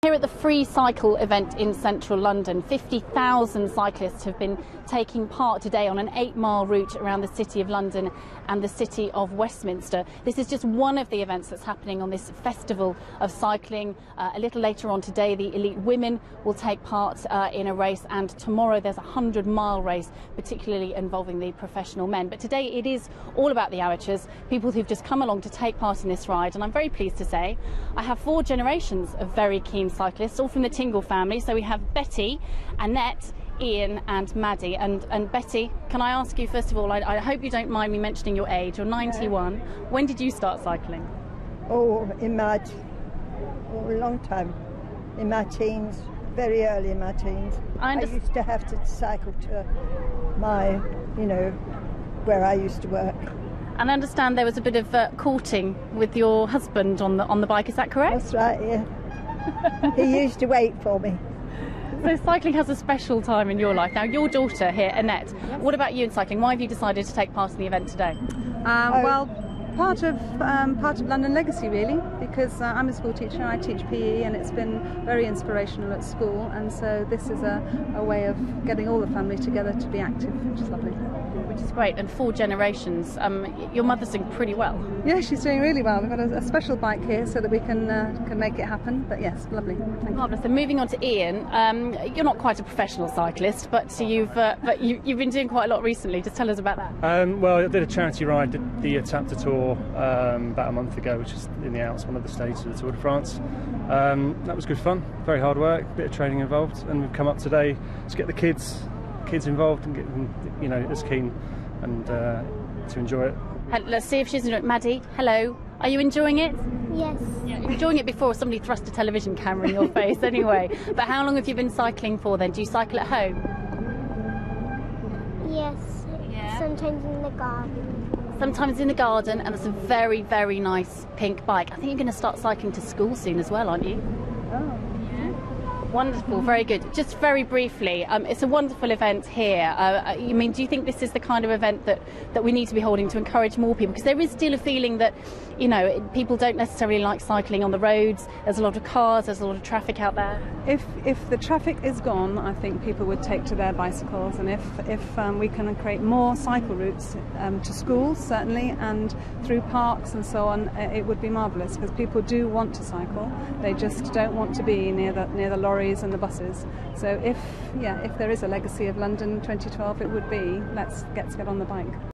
Here at the Free Cycle event in central London, 50,000 cyclists have been taking part today on an 8-mile route around the City of London and the City of Westminster. This is just one of the events that's happening on this festival of cycling. A little later on today, the elite women will take part in a race, and tomorrow there's a 100-mile race, particularly involving the professional men. But today it is all about the amateurs, people who've just come along to take part in this ride. And I'm very pleased to say I have 4 generations of very keen cyclists, all from the Tingle family. So we have Betty, Annette, Ian and Maddie. And Betty, can I ask you first of all, I hope you don't mind me mentioning your age. You're 91. When did you start cycling? Oh, a long time. In my teens, very early in my teens. I used to have to cycle to my, where I used to work. And I understand there was a bit of courting with your husband on the bike, is that correct? That's right, yeah. He used to wait for me. So cycling has a special time in your life. Now, your daughter here, Annette, what about you in cycling? Why have you decided to take part in the event today? Well, part of London Legacy, really, because I'm a school teacher. I teach PE, and it's been very inspirational at school, and so this is a way of getting all the family together to be active, which is lovely. Which is great. And 4 generations. Your mother's doing pretty well. Yeah, she's doing really well. We've got a special bike here so that we can make it happen. But yes, lovely. Thank you. Marvellous. So moving on to Ian, you're not quite a professional cyclist, but you've been doing quite a lot recently. Just tell us about that. Well, I did a charity ride, did the Atapta Tour about a month ago, which is in the Alps, one of the stages of the Tour de France. That was good fun. Very hard work, a bit of training involved, and we've come up today to get the kids involved and get them, as keen and to enjoy it. Let's see if she's enjoying it. Maddie, hello. Are you enjoying it? Yes. Yeah, you're enjoying it before somebody thrust a television camera in your face anyway. But how long have you been cycling for then? Do you cycle at home? Yes. Yeah. Sometimes in the garden. Sometimes in the garden, and it's a very, very nice pink bike. I think you're going to start cycling to school soon as well, aren't you? Oh. Wonderful, very good. Just very briefly, it's a wonderful event here. Do you think this is the kind of event that we need to be holding to encourage more people? Because there is still a feeling that, people don't necessarily like cycling on the roads. There's a lot of cars, there's a lot of traffic out there. If the traffic is gone, I think people would take to their bicycles, and if we can create more cycle routes to schools, certainly, and through parks and so on, it would be marvellous, because people do want to cycle. They just don't want to be near the lorries and the buses. So if there is a legacy of London 2012, it would be let's get on the bike.